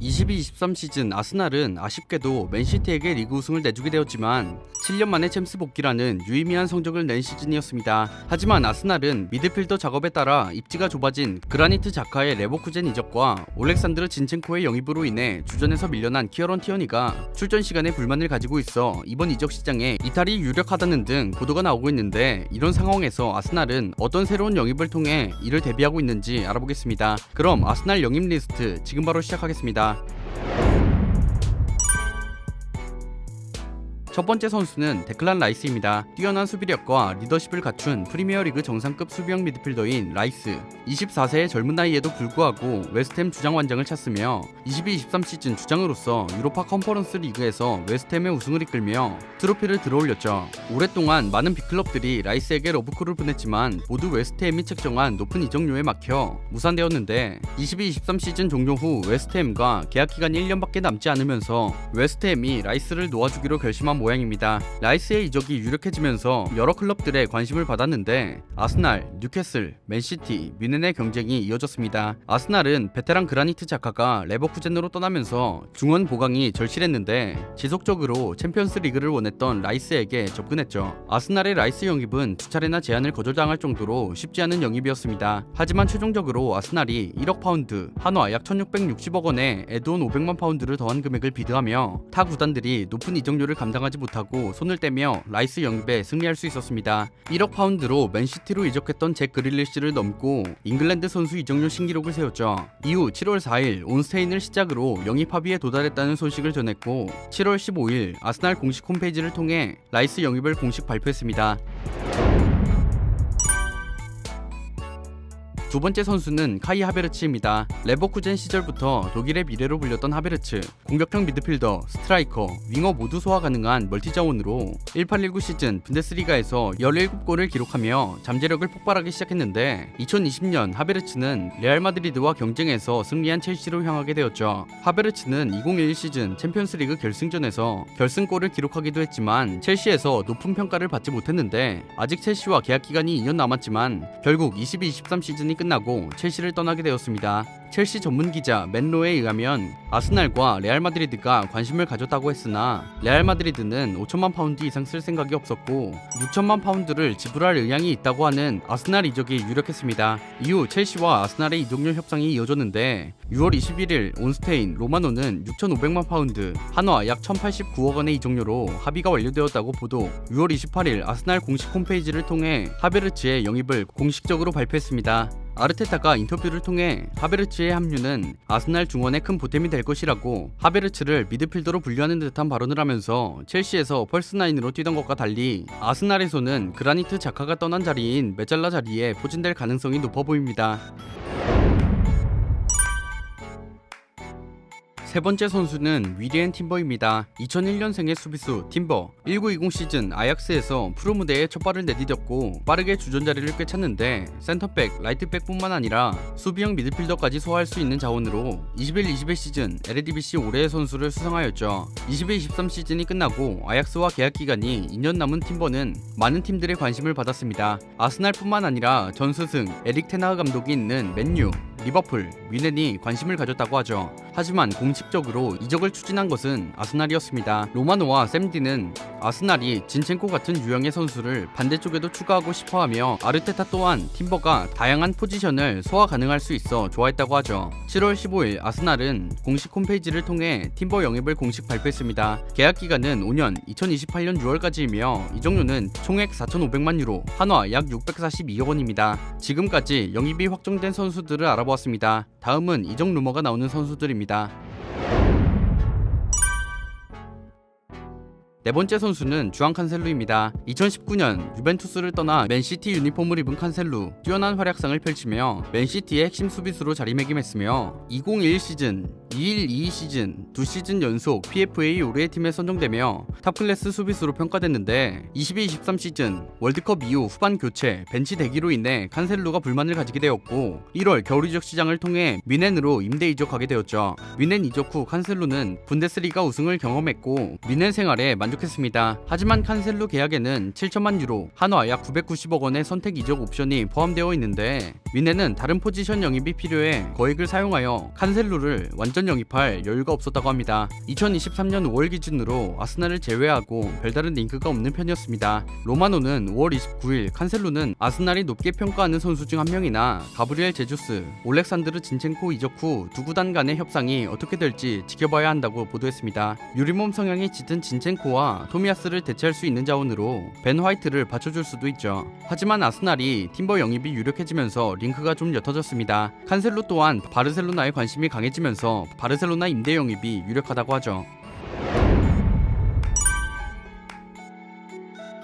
22-23 시즌 아스날은 아쉽게도 맨시티에게 리그 우승을 내주게 되었지만 7년 만에 챔스 복귀라는 유의미한 성적을 낸 시즌이었습니다. 하지만 아스날은 미드필더 작업에 따라 입지가 좁아진 그라니트 자카의 레버쿠젠 이적과 올렉산드르 진첸코의 영입으로 인해 주전에서 밀려난 키어런 티어니가 출전 시간에 불만을 가지고 있어 이번 이적 시장에 이탈이 유력하다는 등 보도가 나오고 있는데, 이런 상황에서 아스날은 어떤 새로운 영입을 통해 이를 대비하고 있는지 알아보겠습니다. 그럼 아스날 영입 리스트 지금 바로 시작하겠습니다. 첫 번째 선수는 데클란 라이스입니다. 뛰어난 수비력과 리더십을 갖춘 프리미어리그 정상급 수비형 미드필더인 라이스. 24세의 젊은 나이에도 불구하고 웨스트햄 주장 완장을 찼으며 22-23 시즌 주장으로서 유로파 컨퍼런스 리그에서 웨스트햄의 우승을 이끌며 트로피를 들어올렸죠. 오랫동안 많은 빅클럽들이 라이스에게 러브콜을 보냈지만 모두 웨스트햄이 책정한 높은 이적료에 막혀 무산되었는데, 22-23 시즌 종료 후 웨스트햄과 계약 기간이 1년밖에 남지 않으면서 웨스트햄이 라이스를 놓아주기로 결심한 모양입니다. 라이스의 이적이 유력해지면서 여러 클럽들의 관심을 받았는데 아스날, 뉴캐슬, 맨시티, 뮌헨의 경쟁이 이어졌습니다. 아스날은 베테랑 그라니트 자카가 레버쿠젠으로 떠나면서 중원 보강이 절실했는데 지속적으로 챔피언스 리그를 원했던 라이스에게 접근했죠. 아스날의 라이스 영입은 두 차례나 제안을 거절당할 정도로 쉽지 않은 영입이었습니다. 하지만 최종적으로 아스날이 1억 파운드, 한화 약 1660억 원에 에드온 500만 파운드를 더한 금액을 비드하며 타 구단들이 높은 이적료를 감당하지 못하고 손을 떼며 라이스 영입에 승리할 수 있었습니다. 1억 파운드로 맨시티로 이적했던 잭 그릴리시를 넘고 잉글랜드 선수 이적료 신기록을 세웠죠. 이후 7월 4일 온스테인을 시작으로 영입 합의에 도달했다는 소식을 전했고 7월 15일 아스날 공식 홈페이지를 통해 라이스 영입을 공식 발표했습니다. 두 번째 선수는 카이 하베르츠입니다. 레버쿠젠 시절부터 독일의 미래로 불렸던 하베르츠, 공격형 미드필더, 스트라이커, 윙어 모두 소화 가능한 멀티자원으로 18-19 시즌 분데스리가에서 17골을 기록하며 잠재력을 폭발하기 시작했는데 2020년 하베르츠는 레알 마드리드와 경쟁에서 승리한 첼시로 향하게 되었죠. 하베르츠는 2021 시즌 챔피언스리그 결승전에서 결승골을 기록하기도 했지만 첼시에서 높은 평가를 받지 못했는데, 아직 첼시와 계약 기간이 2년 남았지만 결국 22-23 시즌이 끝나고 첼시를 떠나게 되었습니다. 첼시 전문기자 맨로에 의하면 아스날과 레알 마드리드가 관심을 가졌다고 했으나 레알 마드리드는 5천만 파운드 이상 쓸 생각이 없었고 6천만 파운드를 지불할 의향이 있다고 하는 아스날 이적이 유력했습니다. 이후 첼시와 아스날의 이적료 협상이 이어졌는데 6월 21일 온스테인 로마노는 6,500만 파운드, 한화 약 1,089억 원의 이적료로 합의가 완료되었다고 보도. 6월 28일 아스날 공식 홈페이지를 통해 하베르츠의 영입을 공식적으로 발표했습니다. 아르테타가 인터뷰를 통해 하베르츠의 합류는 아스날 중원에 큰 보탬이 될 것이라고 하베르츠를 미드필더로 분류하는 듯한 발언을 하면서 첼시에서 펄스9으로 뛰던 것과 달리 아스날에서는 그라니트 자카가 떠난 자리인 메잘라 자리에 포진될 가능성이 높아 보입니다. 세 번째 선수는 위리엔 팀버입니다. 2001년생의 수비수 팀버. 19-20 시즌 아약스에서 프로 무대에 첫 발을 내디뎠고 빠르게 주전 자리를 꿰찼는데 센터백, 라이트백뿐만 아니라 수비형 미드필더까지 소화할 수 있는 자원으로 21-22 시즌 에레디비시 올해의 선수를 수상하였죠. 22-23 시즌이 끝나고 아약스와 계약 기간이 2년 남은 팀버는 많은 팀들의 관심을 받았습니다. 아스날뿐만 아니라 전 스승 에릭 테나흐 감독이 있는 맨유, 리버풀, 뮌헨이 관심을 가졌다고 하죠. 하지만 공식적으로 이적을 추진한 것은 아스날이었습니다. 로마노와 샘디는 아스날이 진첸코 같은 유형의 선수를 반대쪽에도 추가하고 싶어하며 아르테타 또한 팀버가 다양한 포지션을 소화 가능할 수 있어 좋아했다고 하죠. 7월 15일 아스날은 공식 홈페이지를 통해 팀버 영입을 공식 발표했습니다. 계약 기간은 5년 2028년 6월까지이며 이적료는 총액 4,500만 유로, 한화 약 642억 원입니다. 지금까지 영입이 확정된 선수들을 알아보았습니다. 다음은 이적 루머가 나오는 선수들입니다. 네 번째 선수는 주앙 칸셀루입니다. 2019년 유벤투스를 떠나 맨시티 유니폼을 입은 칸셀루, 뛰어난 활약상을 펼치며 맨시티의 핵심 수비수로 자리매김했으며 2021 시즌, 21-22 시즌, 두 시즌 연속 PFA 올해의 팀에 선정되며 탑클래스 수비수로 평가됐는데 22-23 시즌 월드컵 이후 후반 교체, 벤치 대기로 인해 칸셀루가 불만을 가지게 되었고 1월 겨울 이적 시장을 통해 뮌헨으로 임대 이적하게 되었죠. 뮌헨 이적 후 칸셀루는 분데스리가 우승을 경험했고 뮌헨 생활에 만족했습니다. 하지만 칸셀루 계약에는 7천만 유로, 한화 약 990억 원의 선택 이적 옵션이 포함되어 있는데 위네는 다른 포지션 영입이 필요해 거액을 사용하여 칸셀루를 완전 영입할 여유가 없었다고 합니다. 2023년 5월 기준으로 아스날을 제외하고 별다른 링크가 없는 편이었습니다. 로마노는 5월 29일 칸셀루는 아스날이 높게 평가하는 선수 중 한 명이나 가브리엘 제주스, 올렉산드르 진첸코 이적 후 두 구단 간의 협상이 어떻게 될지 지켜봐야 한다고 보도했습니다. 유리몸 성향이 짙은 진첸코와 토미야스를 대체할 수 있는 자원으로 벤 화이트를 받쳐줄 수도 있죠. 하지만 아스날이 팀버 영입이 유력해지면서 링크가 좀 옅어졌습니다. 칸셀루 또한 바르셀로나에 관심이 강해지면서 바르셀로나 임대 영입이 유력하다고 하죠.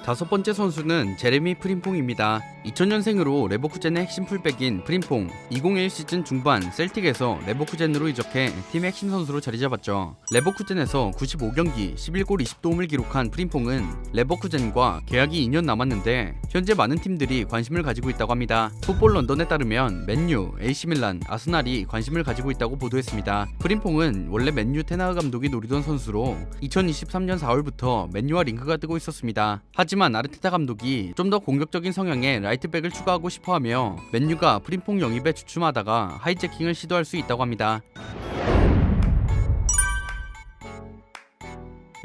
다섯 번째 선수는 제레미 프림퐁입니다. 2000년생으로 레버쿠젠의 핵심 풀백인 프림퐁, 2021 시즌 중반 셀틱에서 레버쿠젠으로 이적해 팀의 핵심 선수로 자리 잡았죠. 레버쿠젠에서 95경기 11골 20도움을 기록한 프림퐁은 레버쿠젠과 계약이 2년 남았는데 현재 많은 팀들이 관심을 가지고 있다고 합니다. 풋볼 런던에 따르면 맨유, AC밀란, 아스날이 관심을 가지고 있다고 보도했습니다. 프림퐁은 원래 맨유 테나흐 감독이 노리던 선수로 2023년 4월부터 맨유와 링크가 뜨고 있었습니다. 하지만 아르테타 감독이 좀 더 공격적인 성향의 라이트백을 추가하고 싶어하며 맨유가 프림퐁 영입에 주춤하다가 하이제킹을 시도할 수 있다고 합니다.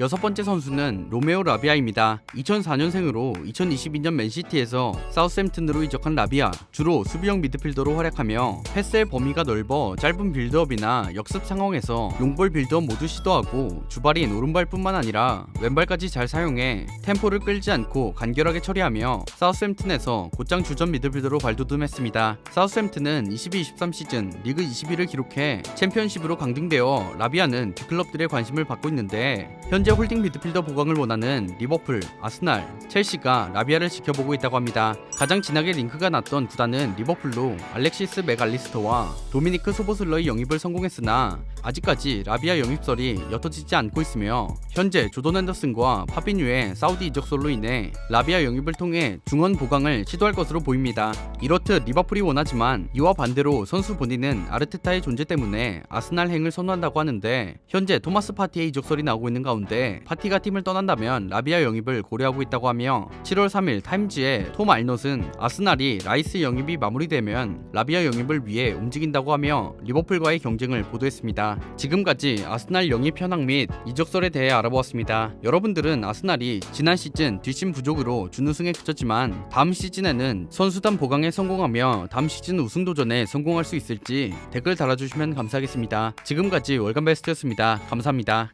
여섯 번째 선수는 로메오 라비아입니다. 2004년생으로 2022년 맨시티에서 사우스햄튼으로 이적한 라비아, 주로 수비형 미드필더로 활약하며 패스의 범위가 넓어 짧은 빌드업이나 역습 상황에서 롱볼 빌드업 모두 시도하고 주발인 오른발뿐만 아니라 왼발까지 잘 사용해 템포를 끌지 않고 간결하게 처리하며 사우스햄튼에서 곧장 주전 미드필더로 발돋움했습니다. 사우스햄튼은 22-23 시즌 리그 20위를 기록해 챔피언십으로 강등되어 라비아는 뒷클럽들의 관심을 받고 있는데 현재 홀딩 미드필더 보강을 원하는 리버풀, 아스날, 첼시가 라비아를 지켜보고 있다고 합니다. 가장 진하게 링크가 났던 구단은 리버풀로 알렉시스 맥알리스터와 도미니크 소보슬러의 영입을 성공했으나 아직까지 라비아 영입설이 옅어지지 않고 있으며 현재 조던 앤더슨과 파비뉴의 사우디 이적설로 인해 라비아 영입을 통해 중원 보강을 시도할 것으로 보입니다. 이렇듯 리버풀이 원하지만 이와 반대로 선수 본인은 아르테타의 존재 때문에 아스날 행을 선호한다고 하는데 현재 토마스 파티의 이적설이 나오고 있는 가운데 파티가 팀을 떠난다면 라비아 영입을 고려하고 있다고 하며 7월 3일 타임지의 톰 알넛은 아스날이 라이스 영입이 마무리되면 라비아 영입을 위해 움직인다고 하며 리버풀과의 경쟁을 보도했습니다. 지금까지 아스날 영입 현황 및 이적설에 대해 알아보았습니다. 여러분들은 아스날이 지난 시즌 뒷심 부족으로 준우승에 그쳤지만 다음 시즌에는 선수단 보강에 성공하며 다음 시즌 우승 도전에 성공할 수 있을지 댓글 달아주시면 감사하겠습니다. 지금까지 월간 베스트였습니다. 감사합니다.